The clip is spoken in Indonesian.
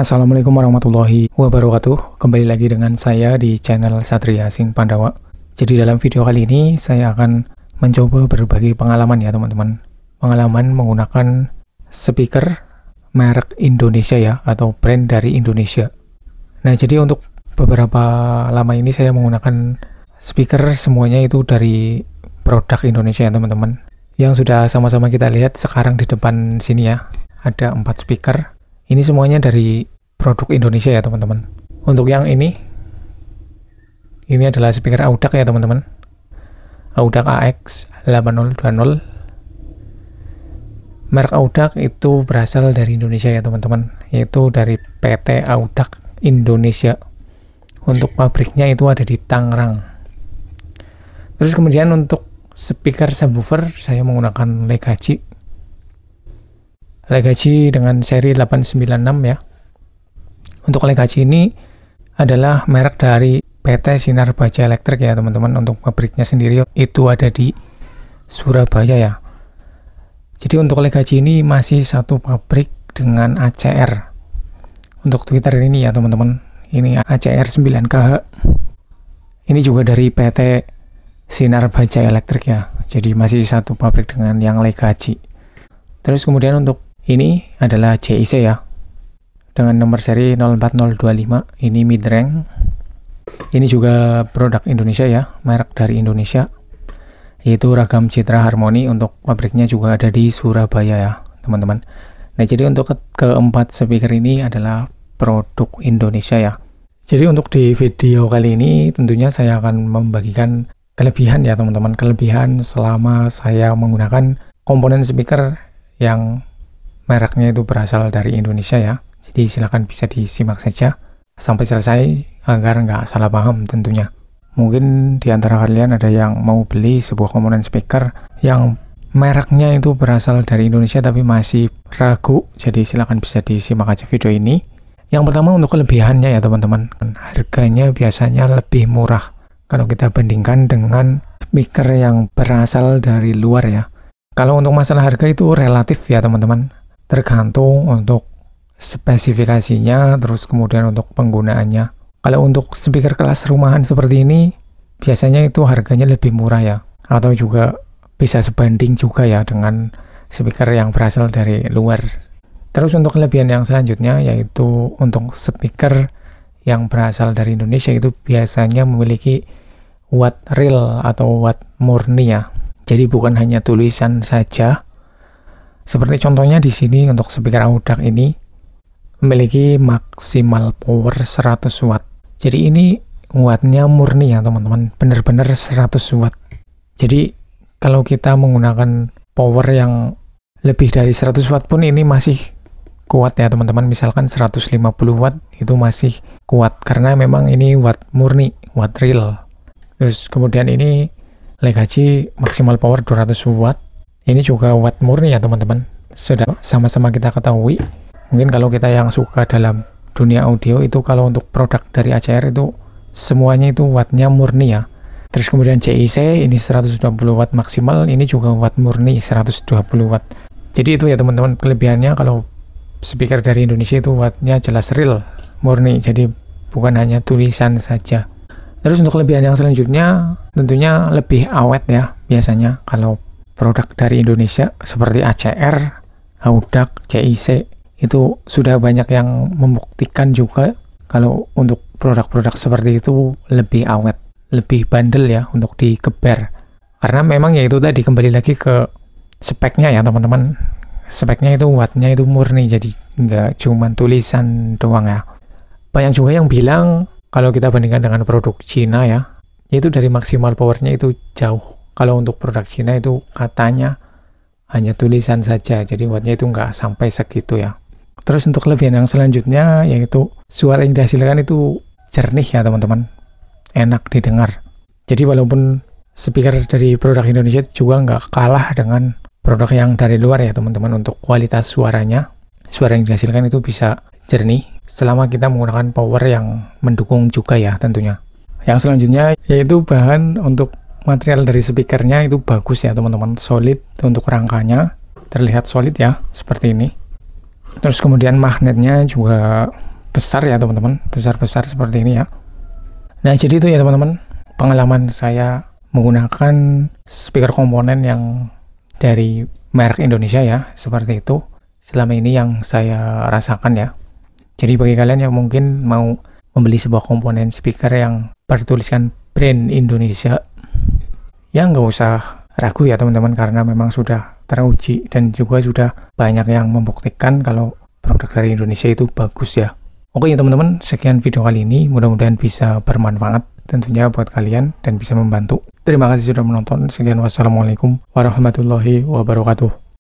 Assalamualaikum warahmatullahi wabarakatuh. Kembali lagi dengan saya di channel Satria Sing Pandawa. Jadi dalam video kali ini saya akan mencoba berbagi pengalaman ya teman-teman. Pengalaman menggunakan speaker merek Indonesia ya, atau brand dari Indonesia. Nah, jadi untuk beberapa lama ini saya menggunakan speaker semuanya itu dari produk Indonesia ya teman-teman. Yang sudah sama-sama kita lihat sekarang di depan sini ya, ada 4 speaker. Ini semuanya dari produk Indonesia ya teman-teman. Untuk yang ini adalah speaker Audac ya teman-teman. Audac AX8020. Merek Audac itu berasal dari Indonesia ya teman-teman, yaitu dari PT Audac Indonesia. Untuk pabriknya itu ada di Tangerang. Terus kemudian untuk speaker subwoofer saya menggunakan Legacy dengan seri 896 ya. Untuk Legacy ini adalah merek dari PT Sinar Baja Elektrik ya teman-teman. Untuk pabriknya sendiri itu ada di Surabaya ya. Jadi untuk Legacy ini masih satu pabrik dengan ACR. Untuk Twitter ini ya teman-teman, ini ACR 9KH. Ini juga dari PT Sinar Baja Elektrik ya. Jadi masih satu pabrik dengan yang Legacy. Terus kemudian untuk ini adalah JIC ya, dengan nomor seri 04025. Ini mid-range. Ini juga produk Indonesia ya, merek dari Indonesia, yaitu Ragam Citra Harmoni. Untuk pabriknya juga ada di Surabaya ya teman-teman. Nah, jadi untuk keempat speaker ini adalah produk Indonesia ya. Jadi untuk di video kali ini tentunya saya akan membagikan kelebihan ya teman-teman, kelebihan selama saya menggunakan komponen speaker yang mereknya itu berasal dari Indonesia ya. Jadi silakan bisa disimak saja sampai selesai agar nggak salah paham tentunya. Mungkin di antara kalian ada yang mau beli sebuah komponen speaker yang mereknya itu berasal dari Indonesia tapi masih ragu. Jadi silakan bisa disimak aja video ini. Yang pertama untuk kelebihannya ya teman-teman. Harganya biasanya lebih murah kalau kita bandingkan dengan speaker yang berasal dari luar ya. Kalau untuk masalah harga itu relatif ya teman-teman. Tergantung untuk spesifikasinya, terus kemudian untuk penggunaannya. Kalau untuk speaker kelas rumahan seperti ini, biasanya itu harganya lebih murah ya. Atau juga bisa sebanding juga ya dengan speaker yang berasal dari luar. Terus untuk kelebihan yang selanjutnya, yaitu untuk speaker yang berasal dari Indonesia itu biasanya memiliki watt real atau watt murni ya. Jadi bukan hanya tulisan saja. Seperti contohnya di sini untuk speaker Audac ini memiliki maksimal power 100 watt. Jadi ini wattnya murni ya teman-teman, benar-benar 100 watt. Jadi kalau kita menggunakan power yang lebih dari 100 watt pun ini masih kuat ya teman-teman. Misalkan 150 watt itu masih kuat karena memang ini watt murni, watt real. Terus kemudian ini Legacy maksimal power 200 watt. Ini juga watt murni ya teman-teman. Sudah sama-sama kita ketahui. Mungkin kalau kita yang suka dalam dunia audio itu, kalau untuk produk dari ACR itu semuanya itu wattnya murni ya. Terus kemudian JIC ini 120 watt maksimal. Ini juga watt murni 120 watt. Jadi itu ya teman-teman kelebihannya. Kalau speaker dari Indonesia itu wattnya jelas real, murni. Jadi bukan hanya tulisan saja. Terus untuk kelebihan yang selanjutnya tentunya lebih awet ya biasanya kalau produk dari Indonesia seperti ACR, Audac, JIC itu sudah banyak yang membuktikan juga kalau untuk produk-produk seperti itu lebih awet, lebih bandel ya untuk dikeber. Karena memang ya itu tadi kembali lagi ke speknya ya teman-teman. Speknya itu wattnya itu murni, jadi nggak cuma tulisan doang ya. Banyak juga yang bilang kalau kita bandingkan dengan produk Cina ya, itu dari maksimal powernya itu jauh. Kalau untuk produk Cina itu katanya hanya tulisan saja, jadi wattnya itu nggak sampai segitu ya. Terus untuk kelebihan yang selanjutnya yaitu suara yang dihasilkan itu jernih ya teman-teman, enak didengar. Jadi walaupun speaker dari produk Indonesia juga nggak kalah dengan produk yang dari luar ya teman-teman. Untuk kualitas suaranya, suara yang dihasilkan itu bisa jernih selama kita menggunakan power yang mendukung juga ya tentunya. Yang selanjutnya yaitu bahan untuk material dari speakernya itu bagus ya teman-teman, solid. Untuk rangkanya terlihat solid ya seperti ini. Terus kemudian magnetnya juga besar ya teman-teman, besar-besar seperti ini ya. Nah jadi itu ya teman-teman, pengalaman saya menggunakan speaker komponen yang dari merek Indonesia ya, seperti itu selama ini yang saya rasakan ya. Jadi bagi kalian yang mungkin mau membeli sebuah komponen speaker yang bertuliskan brand Indonesia, ya nggak usah ragu ya teman-teman, karena memang sudah teruji dan juga sudah banyak yang membuktikan kalau produk dari Indonesia itu bagus ya. Oke ya teman-teman, sekian video kali ini, mudah-mudahan bisa bermanfaat tentunya buat kalian dan bisa membantu. Terima kasih sudah menonton. Sekian, wassalamualaikum warahmatullahi wabarakatuh.